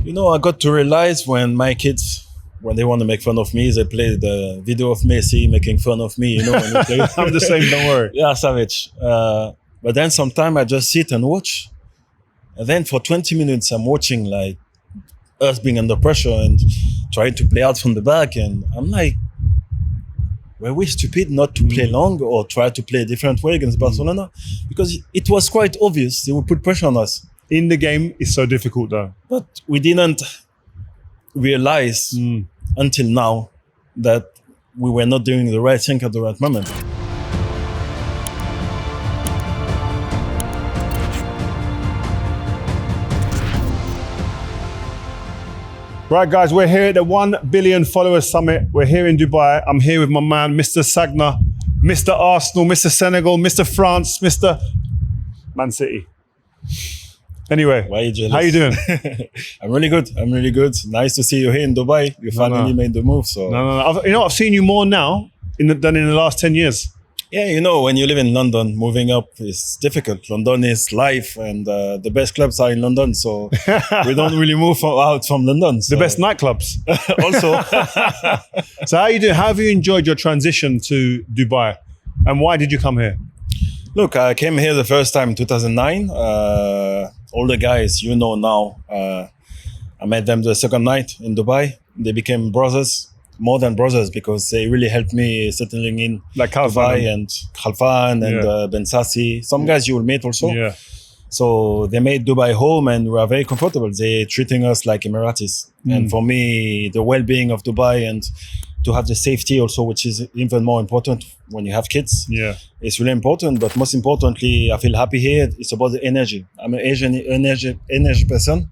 You know, I got to realize when my kids, when they want to make fun of me, they play the video of Messi making fun of me, you know. When play. I'm the same, don't worry. Yeah, savage. But then sometimes I just sit and watch. And then for 20 minutes, I'm watching like us being under pressure and trying to play out from the back. And I'm like, were we stupid not to play long or try to play a different way against Barcelona? Because it was quite obvious they would put pressure on us. In the game, it's so difficult though. But we didn't realize until now that we were not doing the right thing at the right moment. Right, guys, we're here at the 1 billion followers summit. We're here in Dubai. I'm here with my man, Mr. Sagna, Mr. Arsenal, Mr. Senegal, Mr. France, Mr. Man City. Anyway, Why are you jealous? how you doing? I'm really good. Nice to see you here in Dubai. You finally made the move. So No. I've seen you more now than in the last 10 years. yeah, you know, when you live in London, moving up is difficult. London is life, and the best clubs are in London. So we don't really move out from London. So. The best nightclubs. Also. So how you doing? How have you enjoyed your transition to Dubai? And why did you come here? Look, I came here the first time in 2009. All the guys you know now, I met them the second night in Dubai. They became brothers, more than brothers, because they really helped me settling in Like Dubai and Khalfan and Ben Sassi. Some guys you will meet also. Yeah. So they made Dubai home and we are very comfortable. They're treating us like Emiratis. And for me, the well-being of Dubai and to have the safety also, which is even more important when you have kids. Yeah. It's really important, but most importantly, I feel happy here. It's about the energy. I'm an Asian energy person,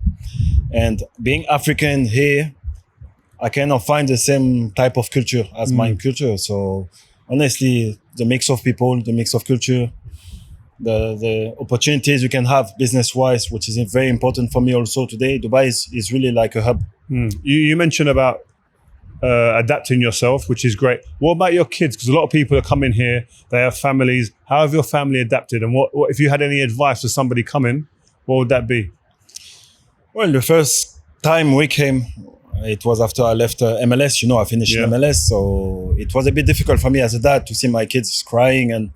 and being African here, I cannot find the same type of culture as my culture. So honestly, the mix of people, the mix of culture, the opportunities you can have business-wise, which is very important for me also today. Dubai is really like a hub. You mentioned about adapting yourself, which is great. What about your kids? Because a lot of people are coming here, they have families. How have your family adapted? And what if you had any advice for somebody coming, what would that be? Well, the first time we came, it was after I left MLS. You know, I finished in MLS. So it was a bit difficult for me as a dad to see my kids crying and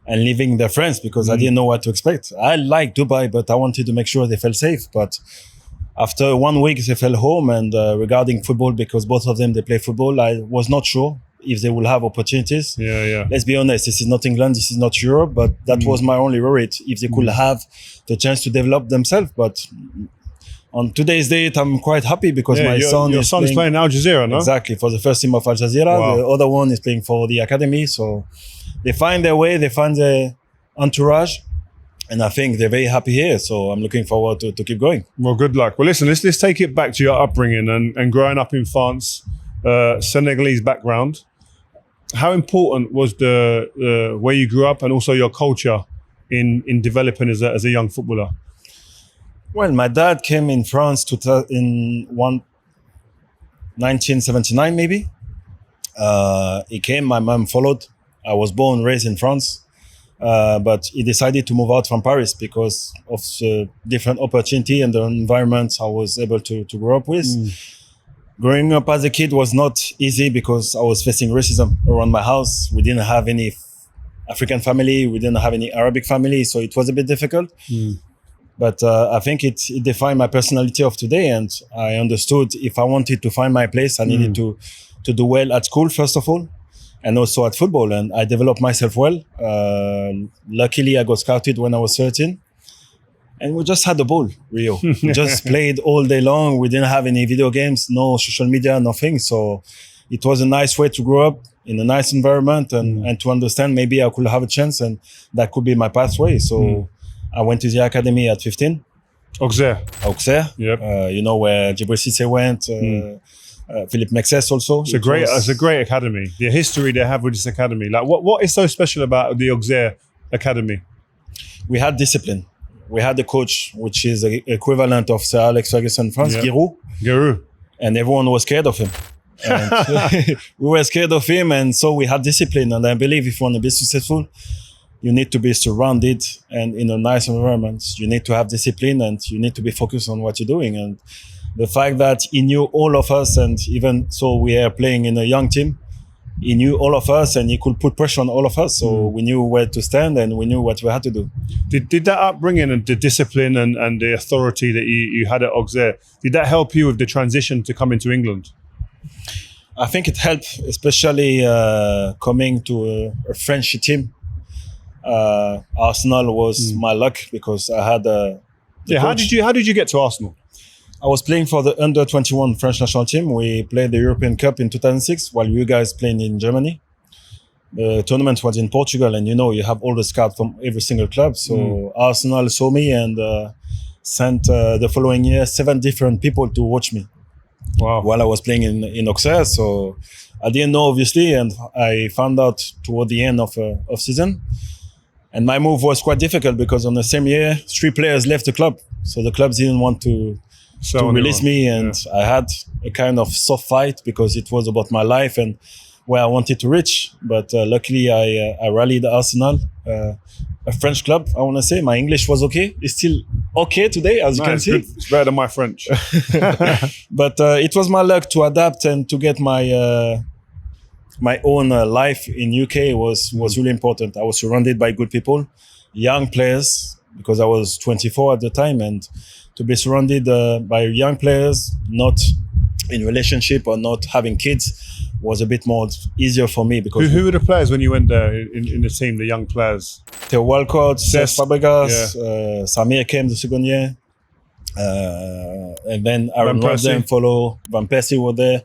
leaving their friends because I didn't know what to expect. I liked Dubai, but I wanted to make sure they felt safe. But after 1 week, they fell home. And regarding football, because both of them, they play football, I was not sure if they will have opportunities. Yeah. Let's be honest, this is not England, this is not Europe, but that was my only worry, if they could have the chance to develop themselves. But on today's date, I'm quite happy because my son's playing Al Jazeera, no? Exactly, for the first team of Al Jazeera. Wow. The other one is playing for the Academy. So they find their way, they find their entourage. And I think they're very happy here. So I'm looking forward to keep going. Well, good luck. Well, listen, let's take it back to your upbringing and growing up in France, Senegalese background. How important was the where you grew up and also your culture in developing as a young footballer? Well, my dad came in France in 1979, maybe. He came, my mom followed. I was born and raised in France. But he decided to move out from Paris because of the different opportunity and the environment I was able to grow up with. Growing up as a kid was not easy because I was facing racism around my house. We didn't have any African family. We didn't have any Arabic family. So it was a bit difficult. But I think it defined my personality of today. And I understood if I wanted to find my place, I needed to do well at school, first of all. And also at football, and I developed myself well. Luckily, I got scouted when I was 13. And we just had the ball, Rio. We just played all day long. We didn't have any video games, no social media, nothing. So it was a nice way to grow up in a nice environment and to understand maybe I could have a chance and that could be my pathway. So I went to the academy at 15. Auxerre. Yep. You know where Djibril Cissé went. Philippe Mexes also. It's a great academy. The history they have with this academy. Like what is so special about the Auxerre Academy? We had discipline. We had the coach, which is the equivalent of Sir Alex Ferguson in France, Giroud. And everyone was scared of him. And we were scared of him, and so we had discipline. And I believe if you want to be successful, you need to be surrounded and in a nice environment. You need to have discipline and you need to be focused on what you're doing. And the fact that he knew all of us, and even so we are playing in a young team, he knew all of us and he could put pressure on all of us. So we knew where to stand and we knew what we had to do. Did that upbringing and the discipline and the authority that you had at Auxerre, did that help you with the transition to come into England? I think it helped, especially coming to a French team. Arsenal was my luck because I had How did you get to Arsenal? I was playing for the under-21 French national team. We played the European Cup in 2006 while you guys playing in Germany. The tournament was in Portugal, and you have all the scouts from every single club. So Arsenal saw me and sent the following year 7 different people to watch me. Wow. While I was playing in Auxerre. So I didn't know, obviously, and I found out toward the end of season. And my move was quite difficult because on the same year, 3 players left the club. So the clubs didn't want to release me, and I had a kind of soft fight because it was about my life and where I wanted to reach. But luckily, I rallied Arsenal, a French club, I want to say. My English was okay. It's still okay today, as you can see. Good. It's better than my French. But it was my luck to adapt and to get my own life in UK was really important. I was surrounded by good people, young players, because I was 24 at the time, and to be surrounded by young players, not in relationship or not having kids, was a bit more easier for me. Because who were the players when you went there in the team, the young players? Theo Walcott, Cesc Fabregas, Samir came the second year, and then Aaron Ramsden follow. Van Persie were there,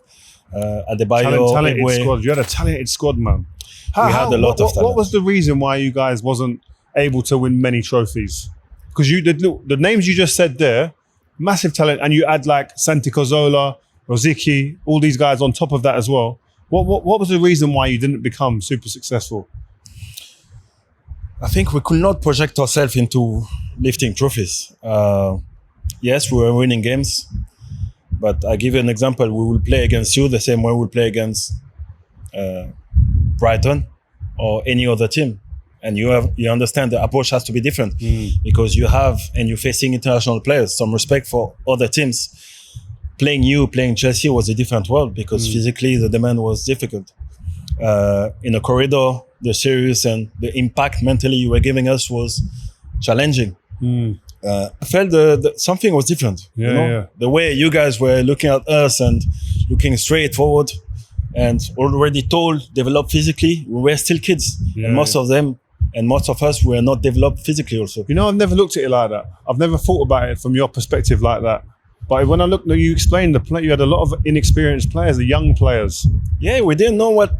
Adebayo, talented Eboué. squad. You had a talented squad, man. We had a lot of talent. What was the reason why you guys wasn't able to win many trophies? Because the names you just said there, massive talent, and you add like Santi Cazorla, Rosicky, all these guys on top of that as well. What was the reason why you didn't become super successful? I think we could not project ourselves into lifting trophies. Yes, we were winning games, but I give you an example. We will play against you the same way we play against Brighton or any other team. And you understand the approach has to be different because you're facing international players. Some respect for other teams. Playing Chelsea was a different world because physically the demand was difficult. In a corridor, the serious and the impact mentally you were giving us was challenging. I felt something was different. The way you guys were looking at us and looking straight forward and already developed physically, we were still kids. And most of them and most of us were not developed physically also. I've never looked at it like that. I've never thought about it from your perspective like that. But when I looked, you explained you had a lot of inexperienced players, the young players. Yeah, we didn't know what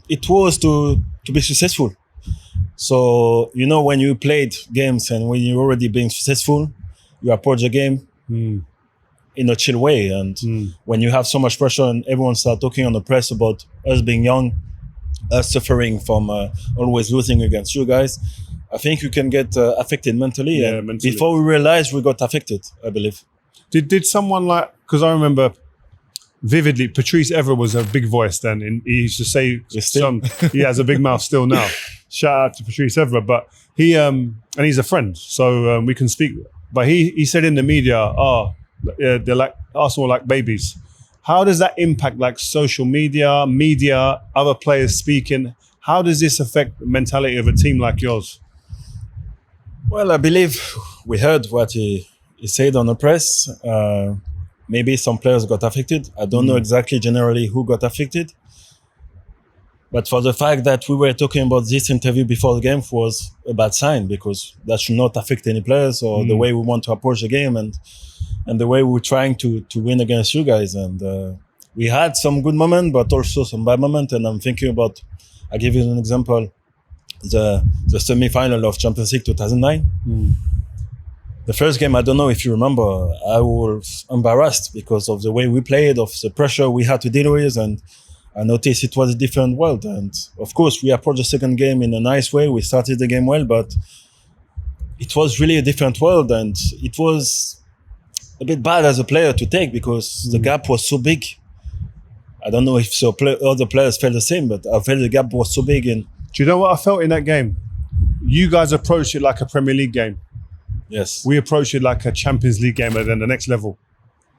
it was to be successful. So, when you played games and when you're already being successful, you approach the game in a chill way. And when you have so much pressure and everyone starts talking on the press about us being young, us suffering from always losing against you guys, I think you can get affected mentally. Yeah, and mentally. Before we realized, we got affected, I believe. Did someone because I remember vividly, Patrice Evra was a big voice then, and he used to say he has a big mouth still now. Shout out to Patrice Evra, but he and he's a friend, so we can speak. But he said in the media, they're like Arsenal like babies. How does that impact like social media, other players speaking? How does this affect the mentality of a team like yours? Well, I believe we heard what he said on the press. Maybe some players got affected. I don't know exactly generally who got affected. But for the fact that we were talking about this interview before the game was a bad sign because that should not affect any players or the way we want to approach the game and the way we're trying to win against you guys. And we had some good moments, but also some bad moments. And I'm thinking about, I'll give you an example, the semi-final of Champions League 2009. The first game, I don't know if you remember, I was embarrassed because of the way we played, of the pressure we had to deal with, and I noticed it was a different world. And of course, we approached the second game in a nice way. We started the game well, but it was really a different world, and it was a bit bad as a player to take because the gap was so big. I don't know if other players felt the same, but I felt the gap was so big. And do you know what I felt in that game? You guys approached it like a Premier League game. Yes. We approached it like a Champions League game and then the next level.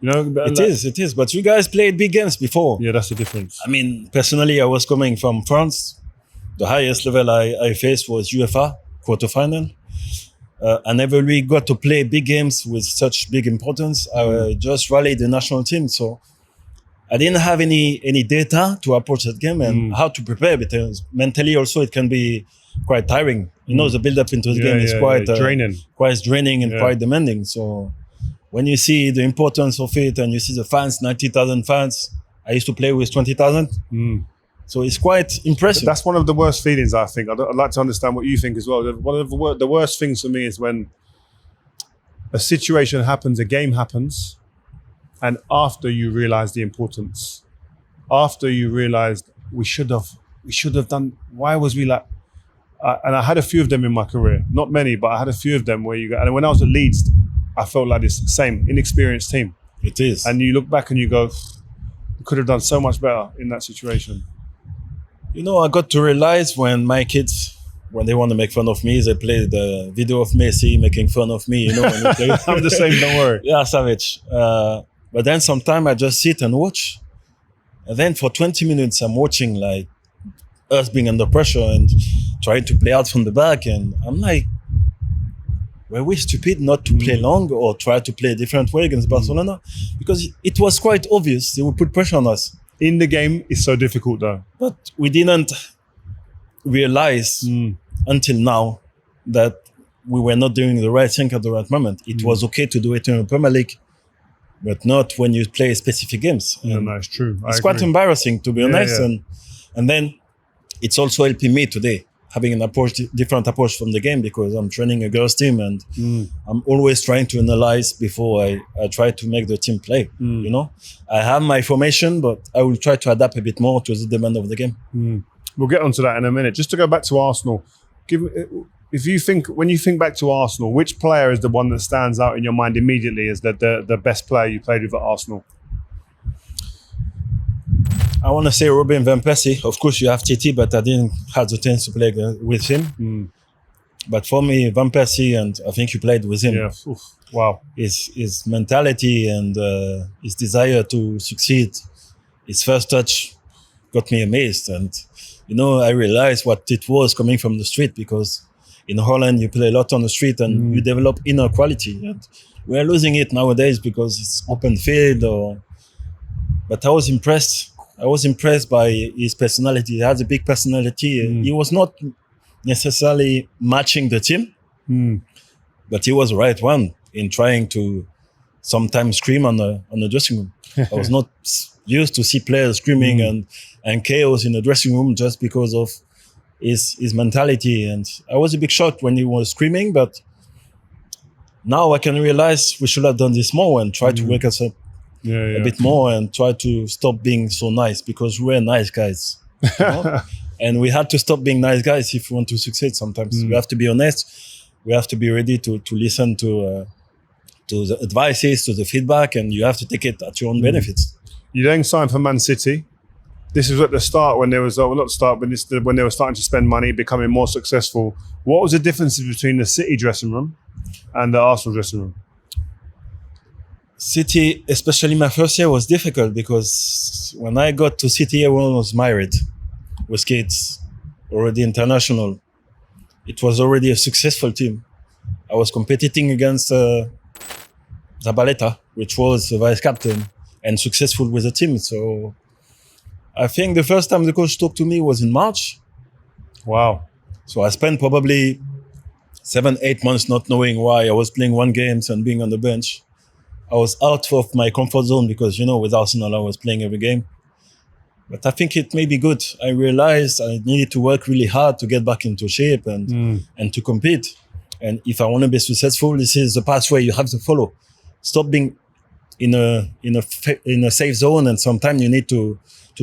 You know, It is. But you guys played big games before. Yeah, that's the difference. I mean, personally, I was coming from France. The highest level I faced was UEFA quarterfinal. I never really got to play big games with such big importance. I just rallied the national team, so I didn't have any data to approach that game and how to prepare, because mentally also it can be quite tiring. You know, the build-up into the game is quite draining and quite demanding. So when you see the importance of it and you see the fans, 90,000 fans, I used to play with 20,000. So it's quite impressive. That's one of the worst feelings, I think. I'd like to understand what you think as well. One of the worst things for me is when a situation happens, a game happens, and after you realize the importance, after you realize we should have done, why was we like, and I had a few of them in my career, not many, but I had a few of them where you go, and when I was at Leeds, I felt like this same inexperienced team. It is. And you look back and you go, we could have done so much better in that situation. You know, I got to realize when my kids, when they want to make fun of me, they play the video of Messi making fun of me, you know. When I'm the same, don't worry. Yeah, savage. But then sometimes I just sit and watch. And then for 20 minutes, I'm watching like us being under pressure and trying to play out from the back. And I'm like, were we stupid not to play long or try to play a different way against Barcelona? Because it was quite obvious they would put pressure on us. In the game, it's so difficult though. But we didn't realize until now that we were not doing the right thing at the right moment. It was okay to do it in the Premier League, but not when you play specific games. No, it's true. It's quite embarrassing, to be honest. Yeah. And then it's also helping me today, having an different approach from the game, because I'm training a girls team and I'm always trying to analyze before I try to make the team play. You know, I have my formation, but I will try to adapt a bit more to the demand of the game. We'll get onto that in a minute. Just to go back to Arsenal, when you think back to Arsenal, which player is the one that stands out in your mind immediately as the best player you played with at Arsenal? I want to say Robin Van Persie. Of course, you have TT, but I didn't have the chance to play with him. But for me, Van Persie, and I think you played with him. Yeah. Wow. His mentality and his desire to succeed, his first touch got me amazed. And, you know, I realized what it was coming from the street, because in Holland, you play a lot on the street and you develop inner quality. And we're losing it nowadays because it's open field. But I was impressed. I was impressed by his personality. He has a big personality. He was not necessarily matching the team, but he was the right one in trying to sometimes scream on the dressing room. I was not used to see players screaming and chaos in the dressing room just because of his mentality. And I was a bit shocked when he was screaming, but now I can realize we should have done this more and try to wake us up a bit more and try to stop being so nice, because we're nice guys. You know? And we had to stop being nice guys if we want to succeed sometimes. We have to be honest. We have to be ready to listen to the advices, to the feedback, and you have to take it at your own benefits. You then signed for Man City. This was at the start when there was, when they were starting to spend money, becoming more successful. What was the differences between the City dressing room and the Arsenal dressing room? City, especially my first year, was difficult because when I got to City, everyone was married with kids, already international. It was already a successful team. I was competing against Zambelete, which was the vice captain and successful with the team. So I think the first time the coach talked to me was in March. Wow. So I spent probably 7-8 months not knowing why I was playing one games and being on the bench. I was out of my comfort zone because, you know, with Arsenal, I was playing every game. But I think it may be good. I realized I needed to work really hard to get back into shape and to compete. And if I want to be successful, this is the pathway you have to follow. Stop being in a safe zone, and sometimes you need to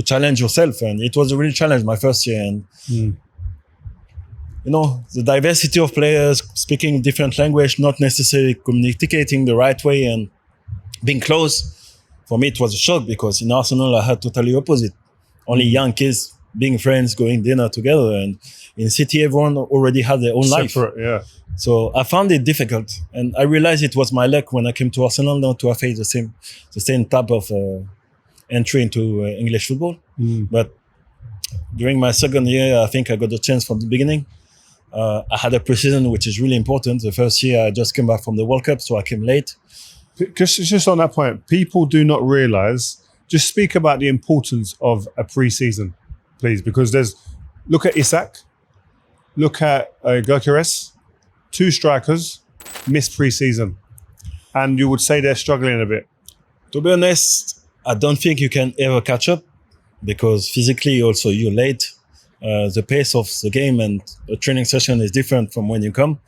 challenge yourself. And it was a real challenge my first year. And you know, the diversity of players speaking different language, not necessarily communicating the right way and being close. For me, it was a shock because in Arsenal, I had totally opposite. Only young kids being friends, going dinner together. And in city, everyone already had their own life. Separate, yeah. So I found it difficult, and I realized it was my luck when I came to Arsenal not to have faced the same type of entry into English football. But during my second year, I think I got the chance from the beginning. I had a pre-season, which is really important. The first year, I just came back from the World Cup, so I came late. Just on that point, people do not realize. Just speak about the importance of a pre-season, please, because look at Isak, look at Gyökeres. 2 strikers missed pre-season, and you would say they're struggling a bit. To be honest, I don't think you can ever catch up because physically also you're late. The pace of the game and a training session is different from when you come.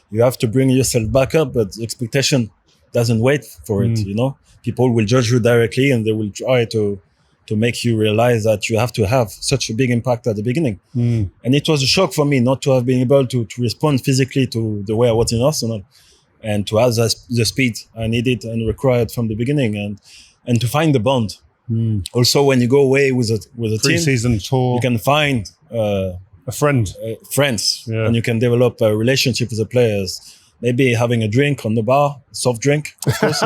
You have to bring yourself back up, but the expectation doesn't wait for it, you know? People will judge you directly and they will try to make you realize that you have to have such a big impact at the beginning. And it was a shock for me not to have been able to respond physically to the way I was in Arsenal and to have the speed I needed and required from the beginning and to find the bond. Also, when you go away with a team, pre-season tour, you can find a friend, friends, and you can develop a relationship with the players. Maybe having a drink on the bar, soft drink, of course.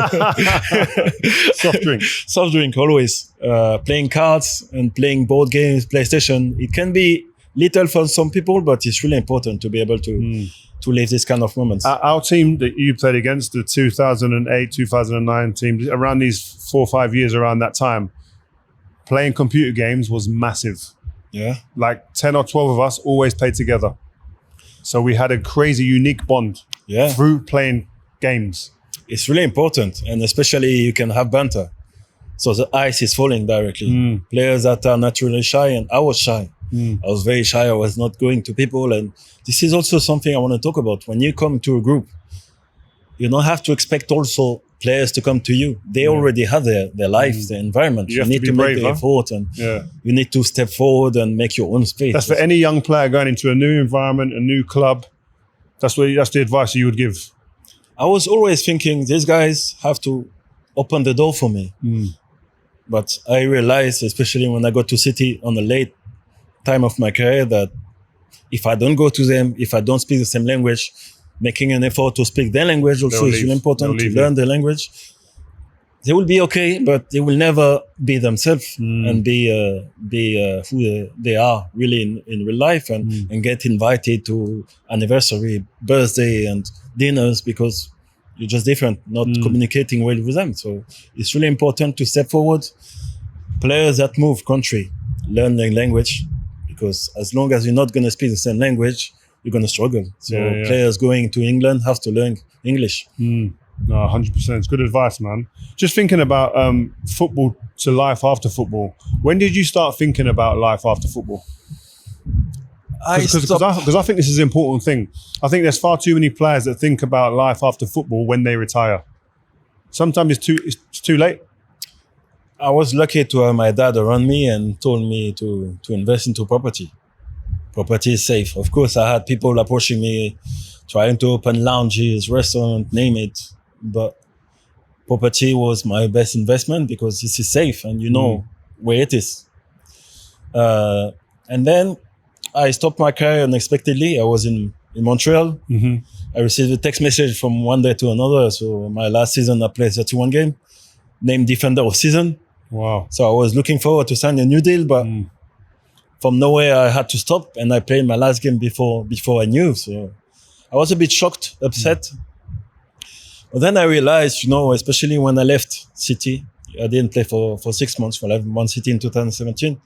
Soft drink always. Playing cards and playing board games, PlayStation. It can be little for some people, but it's really important to be able to live this kind of moments. Our team that you played against, the 2008, 2009 team, around these 4 or 5 years around that time, playing computer games was massive. Yeah. Like 10 or 12 of us always played together. So we had a crazy, unique bond through playing games. It's really important, and especially you can have banter. So the ice is falling directly. Players that are naturally shy, and I was shy. I was very shy. I was not going to people. And this is also something I want to talk about. When you come to a group, you don't have to expect also players to come to you. They already have their life, their environment. You need to make the effort, and you need to step forward and make your own space. That's for any young player going into a new environment, a new club. That's the advice you would give. I was always thinking these guys have to open the door for me. But I realized, especially when I got to City on the late time of my career, that if I don't go to them, if I don't speak the same language, making an effort to speak their language also is really important, to learn their language. They will be okay, but they will never be themselves and be who they are really in real life and get invited to anniversary, birthday and dinners because you're just different, not communicating well with them. So it's really important to step forward. Players that move country, learn their language, because as long as you're not going to speak the same language, you're going to struggle. So players going to England have to learn English. No, 100%. It's good advice, man. Just thinking about football to life after football. When did you start thinking about life after football? Because I think this is an important thing. I think there's far too many players that think about life after football when they retire. Sometimes it's too late. I was lucky to have my dad around me and told me to invest into property. Property is safe. Of course, I had people approaching me, trying to open lounges, restaurants, name it. But property was my best investment because this is safe and you know where it is. And then I stopped my career unexpectedly. I was in Montreal. I received a text message from one day to another. So my last season, I played 31 games, named Defender of Season. Wow. So I was looking forward to sign a new deal, but from nowhere I had to stop and I played my last game before I knew. So I was a bit shocked, upset. But then I realized, especially when I left City, I didn't play for 6 months. I left Man City in 2017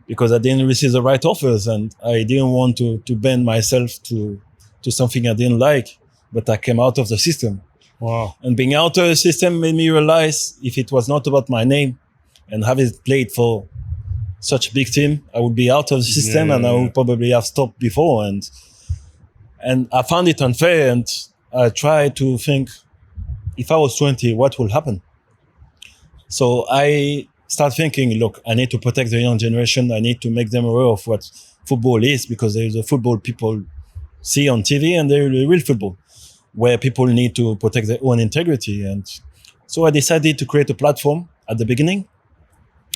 because I didn't receive the right offers and I didn't want to bend myself to something I didn't like, but I came out of the system. Wow. And being out of the system made me realize if it was not about my name and having played for such a big team, I would be out of the system and I would probably have stopped before. And I found it unfair and I tried to think, if I was 20, what will happen? So I started thinking, look, I need to protect the young generation. I need to make them aware of what football is because there is a football people see on TV and there is real football where people need to protect their own integrity. And so I decided to create a platform at the beginning.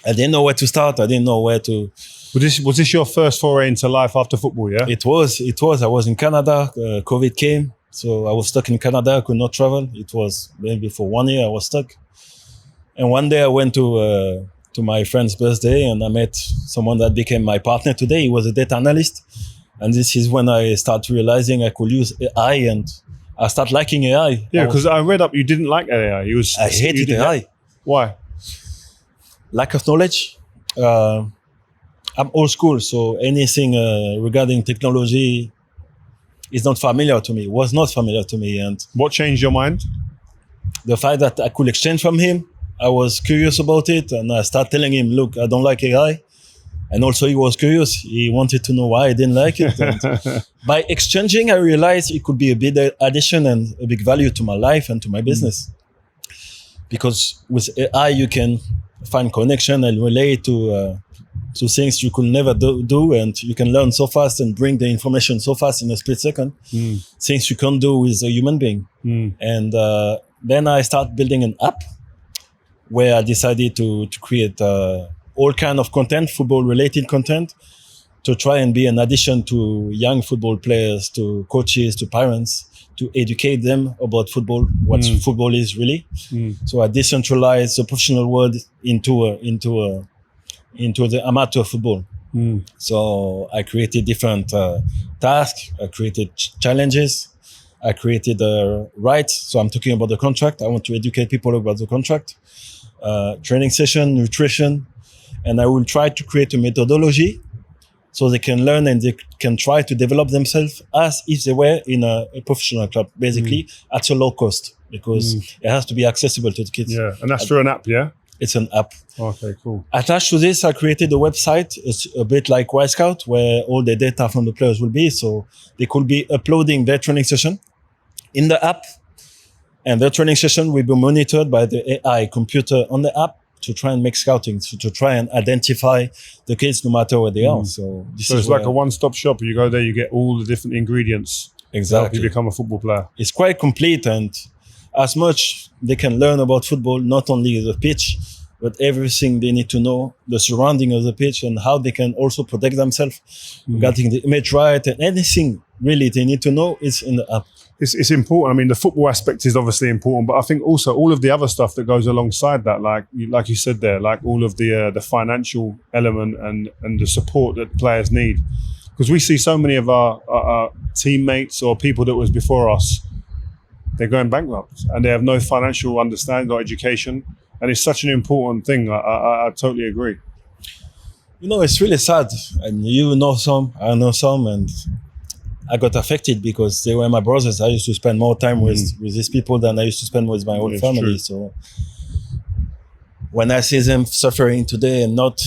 I didn't know where to start. I didn't know where to. Was this your first foray into life after football? Yeah, It was. I was in Canada. COVID came, so I was stuck in Canada. I could not travel. It was maybe for 1 year I was stuck. And one day I went to my friend's birthday, and I met someone that became my partner today. He was a data analyst, and this is when I started realizing I could use AI, and I started liking AI. Yeah, because I read up you didn't like AI. I hated AI. Why? Lack of knowledge. I'm old school, so anything regarding technology is not familiar to me. Was not familiar to me, and What changed your mind? the fact that I could exchange from him, I was curious about it, and I started telling him, "Look, I don't like AI." And also, he was curious. He wanted to know why I didn't like it. And by exchanging, I realized it could be a big addition and a big value to my life and to my business. Because with AI, you can find connection and relate to things you could never do, and you can learn so fast and bring the information so fast in a split second. Things you can't do with a human being. And then I started building an app where I decided to create all kind of content, football-related content, to try and be an addition to young football players, to coaches, to parents, to educate them about football, what football is really. So I decentralized the professional world into the amateur football. So I created different tasks. I created challenges. I created rights. So I'm talking about the contract. I want to educate people about the contract, training session, nutrition, and I will try to create a methodology so they can learn and they can try to develop themselves as if they were in a professional club, basically at a low cost, because it has to be accessible to the kids. Yeah, and that's through an app, yeah? It's an app. Okay, cool. Attached to this, I created a website. It's a bit like Wisecout, where all the data from the players will be. So they could be uploading their training session in the app, and their training session will be monitored by the AI computer on the app to try and make scouting, to try and identify the kids no matter where they are. So this So is it's like a one-stop shop. You go there, you get all the different ingredients to help exactly. you become a football player. It's quite complete, and as much they can learn about football, not only the pitch, but everything they need to know, the surrounding of the pitch, and how they can also protect themselves, getting the image right, and anything really they need to know is in the app. It's important. I mean, the football aspect is obviously important, but I think also all of the other stuff that goes alongside that, like you said there, like all of the financial element and the support that players need. Because we see so many of our teammates or people that was before us, they're going bankrupt and they have no financial understanding or education. And it's such an important thing. I totally agree. You know, it's really sad. And you know some, I know some, and I got affected because they were my brothers. I used to spend more time with these people than I used to spend with my own family. True. So when I see them suffering today and not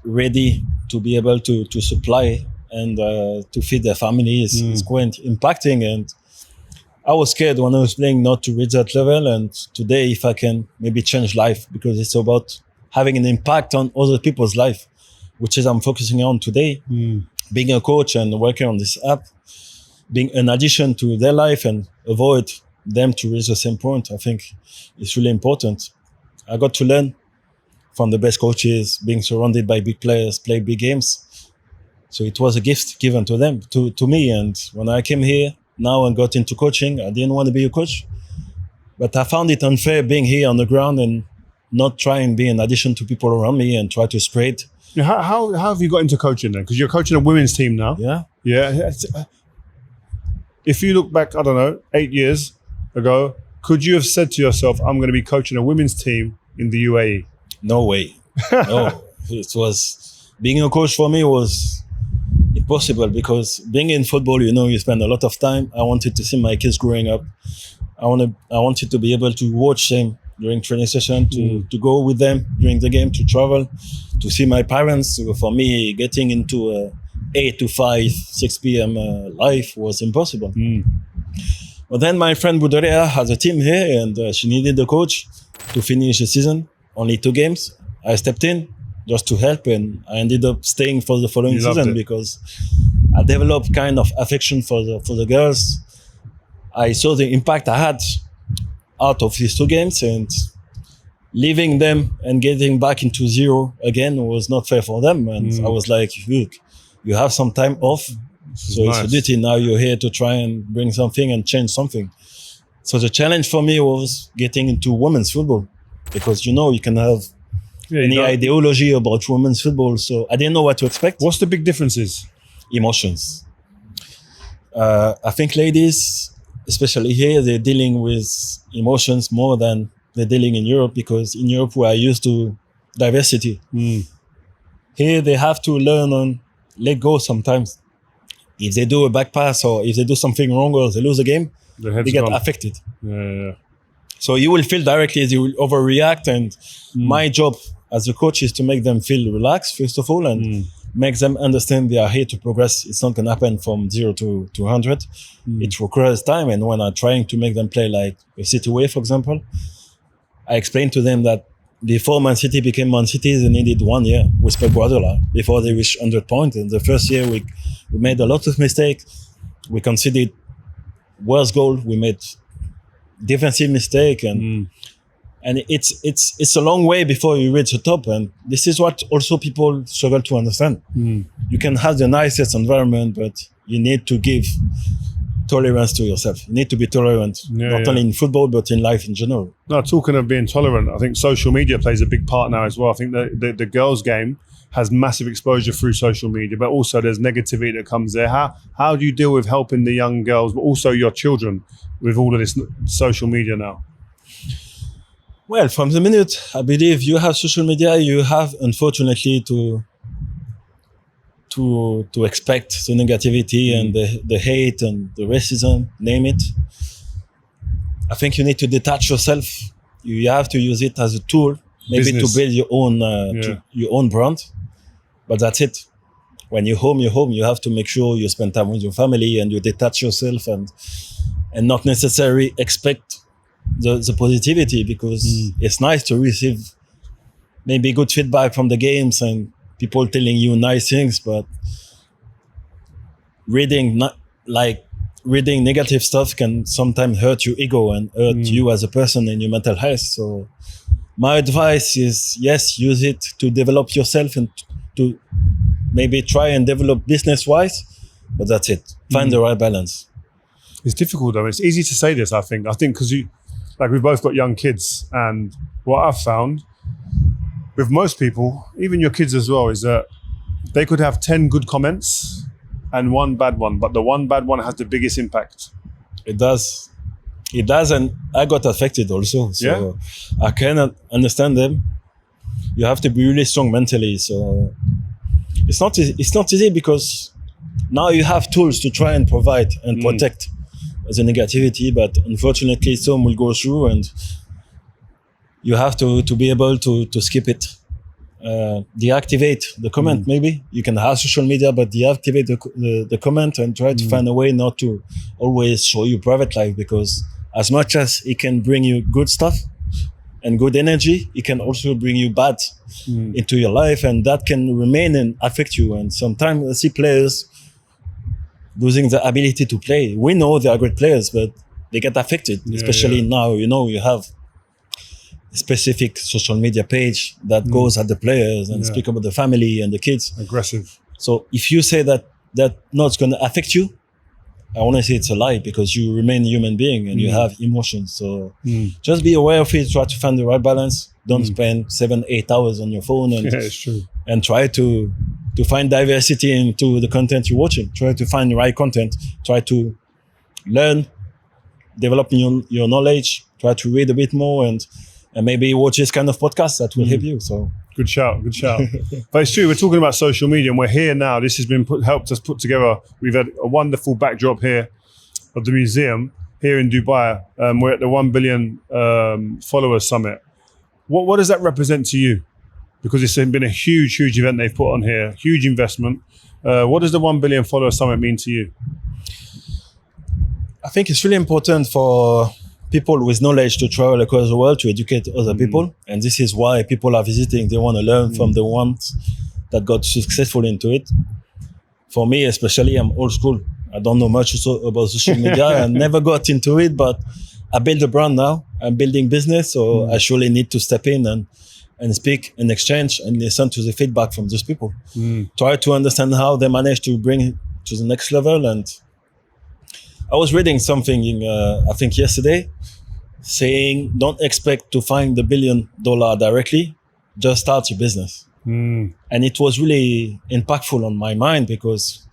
ready to be able to supply and to feed their families, it's quite impacting. And I was scared when I was playing not to reach that level. And today, if I can maybe change life, because it's about having an impact on other people's life, which is I'm focusing on today. Being a coach and working on this app, being an addition to their life and avoid them to reach the same point, I think it's really important. I got to learn from the best coaches, being surrounded by big players, play big games. So it was a gift given to them, to me. And when I came here, now I got into coaching. I didn't want to be a coach, but I found it unfair being here on the ground and not try and be an addition to people around me and try to spread. How have you got into coaching then? Because you're coaching a women's team now. Yeah. Yeah. If you look back, I don't know, 8 years ago, could you have said to yourself, I'm going to be coaching a women's team in the UAE? No way. No. It was, being a coach for me was impossible because being in football, you know, you spend a lot of time. I wanted to see my kids growing up. I wanted to be able to watch them during training session, to go with them during the game, to travel, to see my parents. So for me, getting into 8 to 5, 6 p.m. life was impossible. But then my friend Budaria has a team here, and she needed a coach to finish the season. Only 2 games. I stepped in just to help, and I ended up staying for the following season because I developed kind of affection for the girls. I saw the impact I had out of these 2 games, and leaving them and getting back into zero again was not fair for them. And I was like, look, you have some time off. So nice. It's a duty. Now you're here to try and bring something and change something. So the challenge for me was getting into women's football because, you know, you can have any ideology about women's football. So I didn't know what to expect. What's the big differences? Emotions. I think ladies, especially here, they're dealing with emotions more than they're dealing in Europe, because in Europe we are used to diversity. Here they have to learn and let go sometimes. If they do a back pass or if they do something wrong or they lose a game, they get affected. Yeah. So you will feel directly, you will overreact. And my job as a coach is to make them feel relaxed, first of all, and make them understand they are here to progress. It's not going to happen from 0 to 100. It requires time. And when I'm trying to make them play like a City way, for example, I explained to them that before Man City became Man City, they needed 1 year with Pep Guardiola before they reached 100 points. And the first year we made a lot of mistakes. We conceded worse goal. We made defensive mistake, and it's a long way before you reach the top. And this is what also people struggle to understand. You can have the nicest environment, but you need to give tolerance to yourself. You need to be tolerant, not only in football, but in life in general. No, talking of being tolerant, I think social media plays a big part now as well. I think the girls' game has massive exposure through social media, but also there's negativity that comes there. How do you deal with helping the young girls, but also your children, with all of this social media now? Well, from the minute I believe you have social media, you have unfortunately to expect the negativity and the hate and the racism, name it. I think you need to detach yourself. You have to use it as a tool, maybe to build your own brand. But that's it. When you're home, you're home. You have to make sure you spend time with your family and you detach yourself and not necessarily expect the positivity, because it's nice to receive maybe good feedback from the games and people telling you nice things, but reading negative stuff can sometimes hurt your ego and hurt you as a person and your mental health. So my advice is, yes, use it to develop yourself and to maybe try and develop business-wise, but that's it. Find the right balance. It's difficult though. It's easy to say this, I think because we've both got young kids, and what I've found with most people, even your kids as well, is that they could have 10 good comments and 1 bad one, but the 1 bad one has the biggest impact. It does, and I got affected also. So I cannot understand them. You have to be really strong mentally. So it's not easy, because now you have tools to try and provide and protect the negativity, but unfortunately some will go through, and you have to be able to skip it. Deactivate the comment. Maybe you can have social media, but deactivate the comment and try to find a way not to always show your private life, because as much as it can bring you good stuff and good energy, it can also bring you bad into your life, and that can remain and affect you. And sometimes I see players losing the ability to play. We know they are great players, but they get affected, especially now. You have a specific social media page that goes at the players and speak about the family and the kids. Aggressive. So if you say that not going to affect you, I want to say it's a lie, because you remain a human being and you have emotions. So just be aware of it. Try to find the right balance. Don't spend 7-8 hours on your phone, and it's true. And try to find diversity into the content you're watching. Try to find the right content. Try to learn, develop your knowledge. Try to read a bit more, and maybe watch this kind of podcast that will help you. So good shout. But it's true, we're talking about social media, and we're here now. This has been helped us put together. We've had a wonderful backdrop here of the museum here in Dubai. We're at the 1 billion followers summit. What does that represent to you? Because it's been a huge event they've put on here, huge investment. What does the 1 billion follower summit mean to you? I think it's really important for people with knowledge to travel across the world to educate other people. And this is why people are visiting. They want to learn from the ones that got successful into it. For me, especially, I'm old school. I don't know much about social media. I never got into it, but I built a brand now. I'm building business, so I surely need to step in and speak and exchange and listen to the feedback from those people. Try to understand how they manage to bring it to the next level. And I was reading something I think yesterday, saying don't expect to find the $1 billion directly, just start your business. And it was really impactful on my mind because,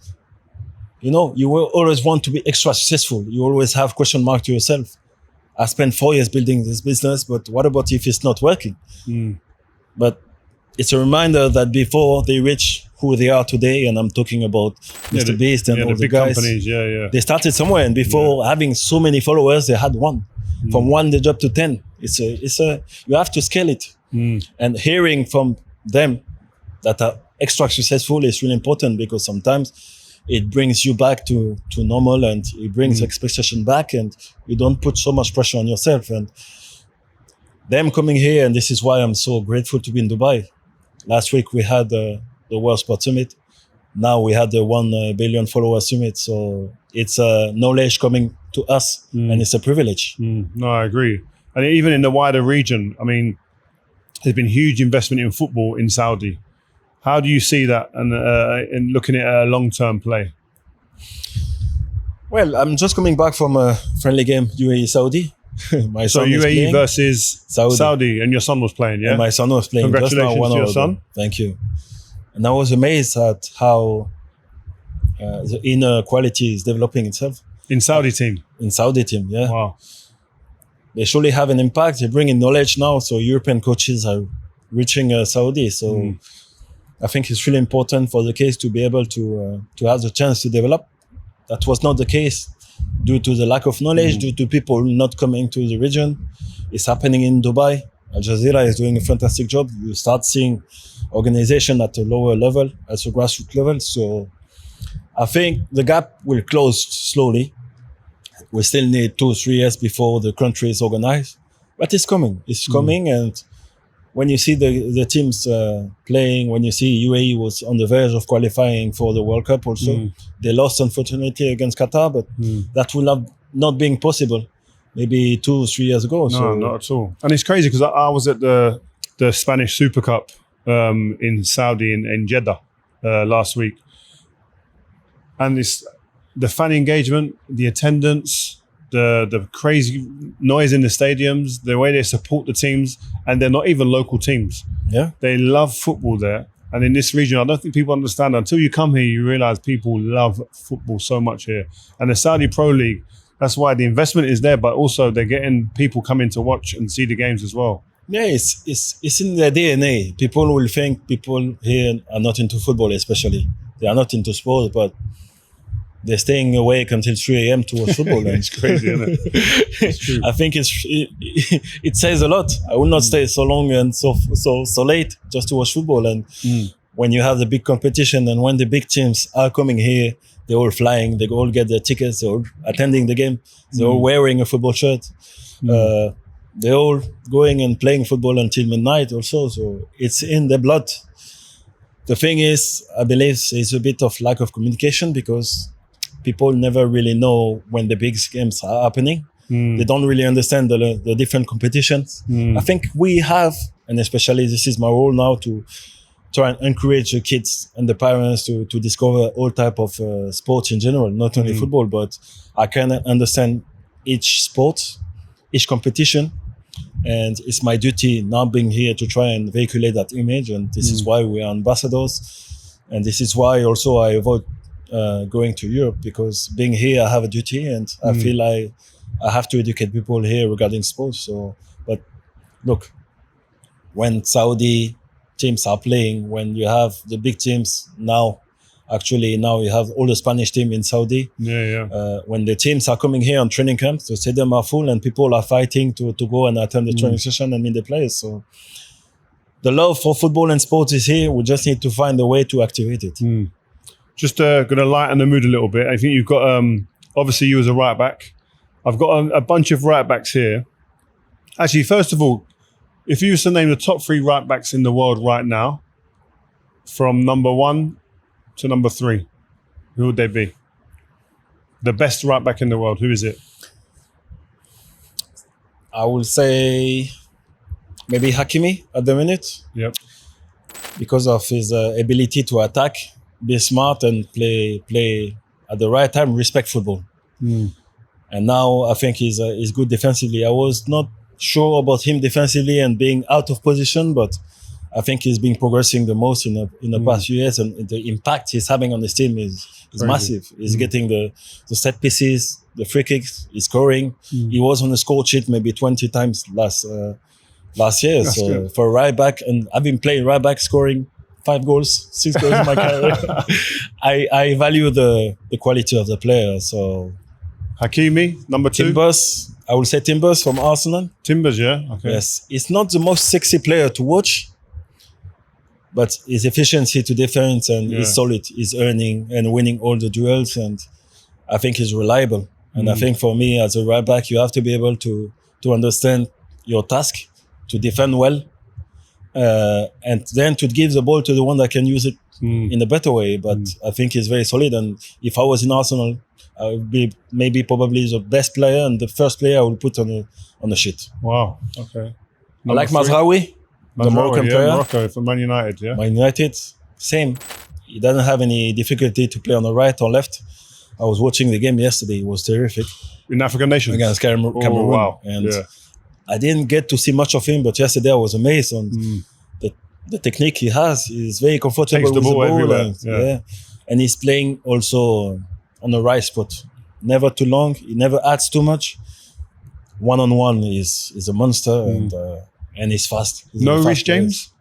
you know, you will always want to be extra successful. You always have question mark to yourself. I spent 4 years building this business, but what about if it's not working? But it's a reminder that before they reach who they are today, and I'm talking about Mr. Beast and all the big guys, companies, they started somewhere, and before having so many followers, they had one. From one, they dropped to 10. You have to scale it. And hearing from them that are extra successful is really important because sometimes it brings you back to normal and it brings expectation back and you don't put so much pressure on yourself. And them coming here, and this is why I'm so grateful to be in Dubai. Last week we had the World Sports Summit. Now we had the 1 billion follower summit. So it's knowledge coming to us and it's a privilege. No, I agree. And even in the wider region, I mean, there's been huge investment in football in Saudi. How do you see that and looking at a long-term play? Well, I'm just coming back from a friendly game, UAE-Saudi. My son is UAE playing. versus Saudi, and your son was playing, yeah? And my son was playing just now, Congratulations 1 to hour your son. ago. Thank you. And I was amazed at how the inner quality is developing itself. In Saudi team? In Saudi team, yeah. Wow. They surely have an impact. They bring in knowledge now, so European coaches are reaching Saudi. So I think it's really important for the case to be able to have the chance to develop. That was not the case due to the lack of knowledge, due to people not coming to the region. It's happening in Dubai. Al Jazeera is doing a fantastic job. You start seeing organization at a lower level, at a grassroots level. So I think the gap will close slowly. We still need 2-3 years before the country is organized, but it's coming. It's coming, and when you see the teams playing, when you see UAE was on the verge of qualifying for the World Cup also, they lost unfortunately against Qatar, but that will have not been possible maybe 2-3 years ago. No, not at all. And it's crazy because I was at the Spanish Super Cup in Saudi in Jeddah last week. And it's the fan engagement, the attendance, the crazy noise in the stadiums, the way they support the teams, and they're not even local teams. Yeah, they love football there. And in this region, I don't think people understand. Until you come here, you realize people love football so much here. And the Saudi Pro League, that's why the investment is there, but also they're getting people coming to watch and see the games as well. Yeah, it's in their DNA. People will think people here are not into football, especially. They are not into sport, but they're staying awake until 3 a.m. to watch football. It's crazy, isn't it? It's true. I think it says a lot. I will not stay so long and so late just to watch football. And when you have the big competition and when the big teams are coming here, they're all flying. They all get their tickets. They're all attending the game. They're all wearing a football shirt. They're all going and playing football until midnight also. So it's in their blood. The thing is, I believe it's a bit of lack of communication because people never really know when the big games are happening. They don't really understand the different competitions. I think we have, and especially this is my role now, to try and encourage the kids and the parents to discover all type of sports in general, not only football, but I can understand each sport, each competition. And it's my duty now being here to try and vehiculate that image. And this is why we are ambassadors. And this is why also I avoid going to Europe, because being here, I have a duty and I feel I have to educate people here regarding sports. So, but look, when Saudi teams are playing, when you have the big teams now you have all the Spanish team in Saudi. When the teams are coming here on training camps, the stadium are full and people are fighting to go and attend the training session and meet the players. So the love for football and sports is here. We just need to find a way to activate it. Just going to lighten the mood a little bit. I think you've got, obviously you as a right back. I've got a bunch of right backs here. Actually, first of all, if you was to name the top 3 right backs in the world right now, from number 1 to number 3, who would they be? The best right back in the world, who is it? I will say maybe Hakimi at the minute Yep. because of his ability to attack, be smart, and play at the right time, respect football. And now I think he's good defensively. I was not sure about him defensively and being out of position, but I think he's been progressing the most in the past few years, and the impact he's having on his team is massive. He's getting the set pieces, the free kicks, he's scoring. He was on the score sheet maybe 20 times last year. That's so good. for right back, and I've been playing right back, scoring 5 goals, 6 goals in my career. I value the quality of the player. So Hakimi, number 2. Timbers, I will say Timbers from Arsenal. Timbers, yeah. Okay. Yes, it's not the most sexy player to watch, but his efficiency to defense and he's solid. He's earning and winning all the duels, and I think he's reliable. And I think for me as a right back, you have to be able to understand your task, to defend well, and then to give the ball to the one that can use it in a better way. But I think he's very solid. And if I was in Arsenal, I would be maybe probably the best player and the first player I would put on the sheet. Wow. Okay. I like Mazraoui, the Moroccan player. Morocco from Man United, yeah. Man United, same. He doesn't have any difficulty to play on the right or left. I was watching the game yesterday. It was terrific. In African nations? Against Cameroon. Wow. And I didn't get to see much of him, but yesterday I was amazed on the technique he has. He's very comfortable Takes the with ball everywhere. And, and he's playing also on the right spot. Never too long. He never adds too much. One-on-one is a monster, and he's fast. He's No a fast Reece player. James?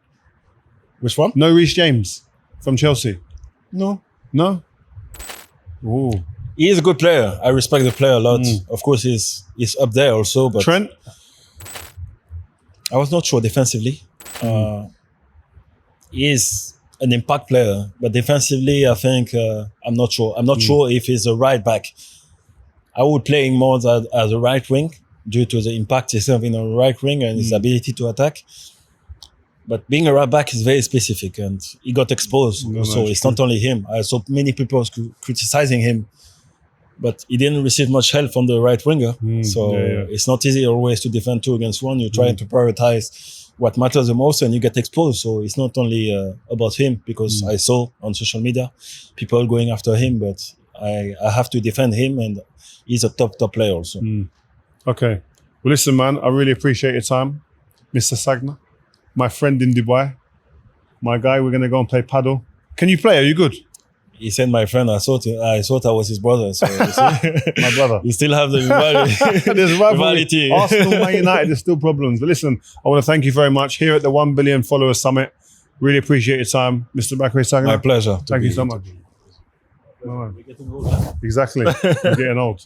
Which one? No Reece James from Chelsea? No. No? Ooh. He is a good player. I respect the player a lot. Of course, he's up there also. But Trent? I was not sure defensively. He is an impact player, but defensively, I think I'm not sure. I'm not sure if he's a right back. I would play him more as a right wing due to the impact he's having on the right wing and his ability to attack. But being a right back is very specific, and he got exposed. So it's not only him. I saw many people criticizing him, but he didn't receive much help from the right winger. It's not easy always to defend 2 against 1. You're trying to prioritize what matters the most, and you get exposed. So it's not only about him, because I saw on social media people going after him, but I have to defend him, and he's a top player also. Okay. Well, listen, man, I really appreciate your time. Mr. Sagna, my friend in Dubai, my guy, we're going to go and play paddle. Can you play? Are you good? He said my friend. I thought I was his brother. So you see, My brother. you still have the There's rivalry. Arsenal, Man United, there's still problems. But listen, I want to thank you very much here at the 1 Billion Followers Summit. Really appreciate your time, Mr. Bacary Sagna. My pleasure. Thank you so much. Exactly. We're getting old.